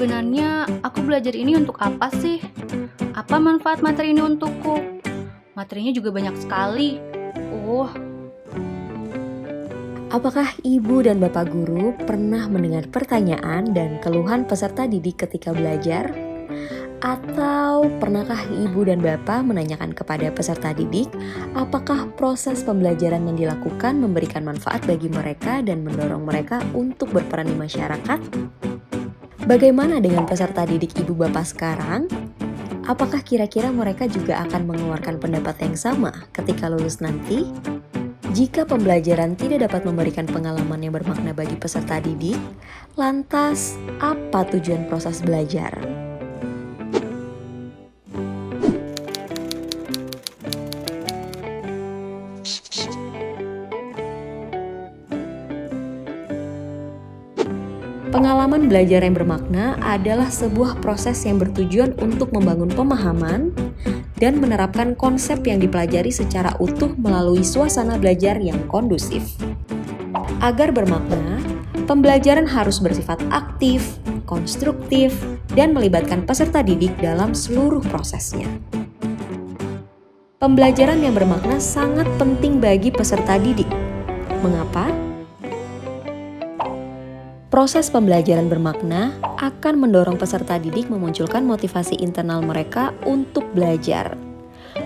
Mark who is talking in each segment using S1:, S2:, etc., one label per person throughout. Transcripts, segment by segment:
S1: Sebenarnya aku belajar ini untuk apa sih? Apa manfaat materi ini untukku? Materinya juga banyak sekali.
S2: Apakah ibu dan bapak guru pernah mendengar pertanyaan dan keluhan peserta didik ketika belajar? Atau pernahkah ibu dan bapak menanyakan kepada peserta didik apakah proses pembelajaran yang dilakukan memberikan manfaat bagi mereka dan mendorong mereka untuk berperan di masyarakat? Bagaimana dengan peserta didik ibu bapak sekarang? Apakah kira-kira mereka juga akan mengeluarkan pendapat yang sama ketika lulus nanti? Jika pembelajaran tidak dapat memberikan pengalaman yang bermakna bagi peserta didik, lantas apa tujuan proses belajar? Pengalaman belajar yang bermakna adalah sebuah proses yang bertujuan untuk membangun pemahaman dan menerapkan konsep yang dipelajari secara utuh melalui suasana belajar yang kondusif. Agar bermakna, pembelajaran harus bersifat aktif, konstruktif, dan melibatkan peserta didik dalam seluruh prosesnya. Pembelajaran yang bermakna sangat penting bagi peserta didik. Mengapa? Proses pembelajaran bermakna akan mendorong peserta didik memunculkan motivasi internal mereka untuk belajar.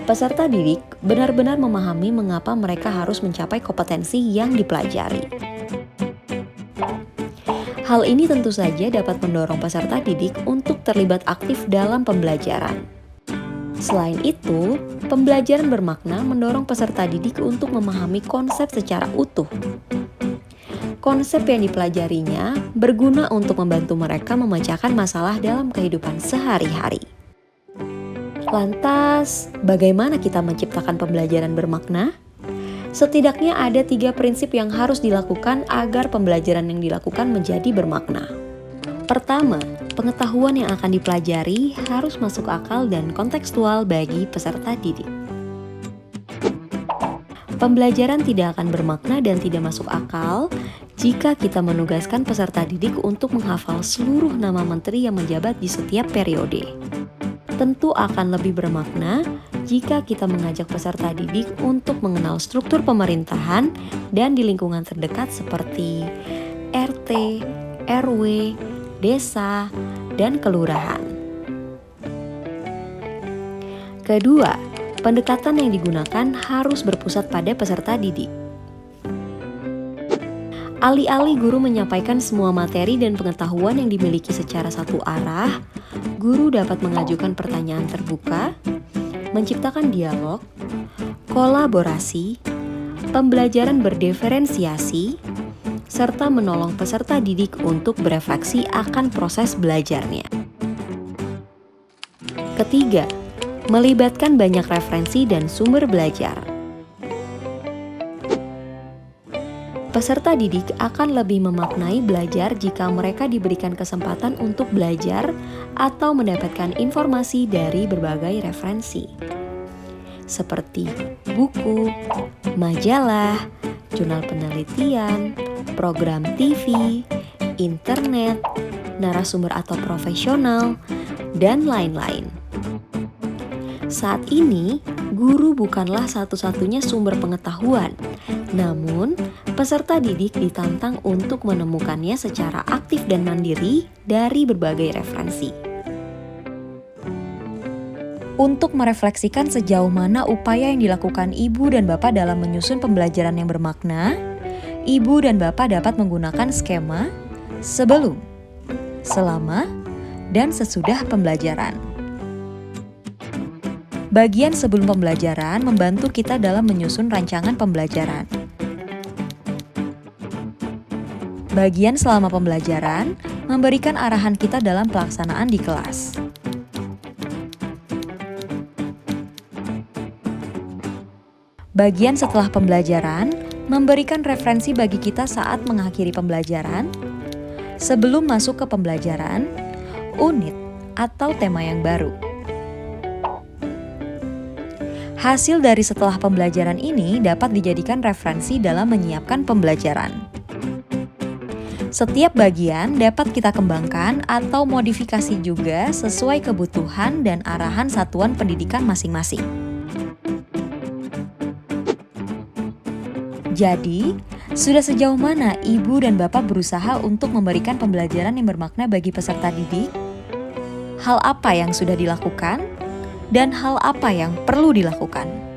S2: Peserta didik benar-benar memahami mengapa mereka harus mencapai kompetensi yang dipelajari. Hal ini tentu saja dapat mendorong peserta didik untuk terlibat aktif dalam pembelajaran. Selain itu, pembelajaran bermakna mendorong peserta didik untuk memahami konsep secara utuh. Konsep yang dipelajarinya berguna untuk membantu mereka memecahkan masalah dalam kehidupan sehari-hari. Lantas, bagaimana kita menciptakan pembelajaran bermakna? Setidaknya ada 3 prinsip yang harus dilakukan agar pembelajaran yang dilakukan menjadi bermakna. Pertama, pengetahuan yang akan dipelajari harus masuk akal dan kontekstual bagi peserta didik. Pembelajaran tidak akan bermakna dan tidak masuk akal jika kita menugaskan peserta didik untuk menghafal seluruh nama menteri yang menjabat di setiap periode. Tentu akan lebih bermakna jika kita mengajak peserta didik untuk mengenal struktur pemerintahan dan di lingkungan terdekat seperti RT, RW, desa, dan kelurahan. Kedua, pendekatan yang digunakan harus berpusat pada peserta didik. Alih-alih guru menyampaikan semua materi dan pengetahuan yang dimiliki secara satu arah, guru dapat mengajukan pertanyaan terbuka, menciptakan dialog, kolaborasi, pembelajaran berdiferensiasi, serta menolong peserta didik untuk berefleksi akan proses belajarnya. Ketiga, melibatkan banyak referensi dan sumber belajar. Peserta didik akan lebih memaknai belajar jika mereka diberikan kesempatan untuk belajar atau mendapatkan informasi dari berbagai referensi, seperti buku, majalah, jurnal penelitian, program TV, internet, narasumber atau profesional, dan lain-lain. Saat ini, guru bukanlah satu-satunya sumber pengetahuan, namun peserta didik ditantang untuk menemukannya secara aktif dan mandiri dari berbagai referensi. Untuk merefleksikan sejauh mana upaya yang dilakukan ibu dan bapak dalam menyusun pembelajaran yang bermakna, ibu dan bapak dapat menggunakan skema sebelum, selama, dan sesudah pembelajaran. Bagian sebelum pembelajaran membantu kita dalam menyusun rancangan pembelajaran. Bagian selama pembelajaran memberikan arahan kita dalam pelaksanaan di kelas. Bagian setelah pembelajaran memberikan referensi bagi kita saat mengakhiri pembelajaran, sebelum masuk ke pembelajaran, unit, atau tema yang baru. Hasil dari setelah pembelajaran ini dapat dijadikan referensi dalam menyiapkan pembelajaran. Setiap bagian dapat kita kembangkan atau modifikasi juga sesuai kebutuhan dan arahan satuan pendidikan masing-masing. Jadi, sudah sejauh mana ibu dan bapak berusaha untuk memberikan pembelajaran yang bermakna bagi peserta didik? Hal apa yang sudah dilakukan? Dan hal apa yang perlu dilakukan?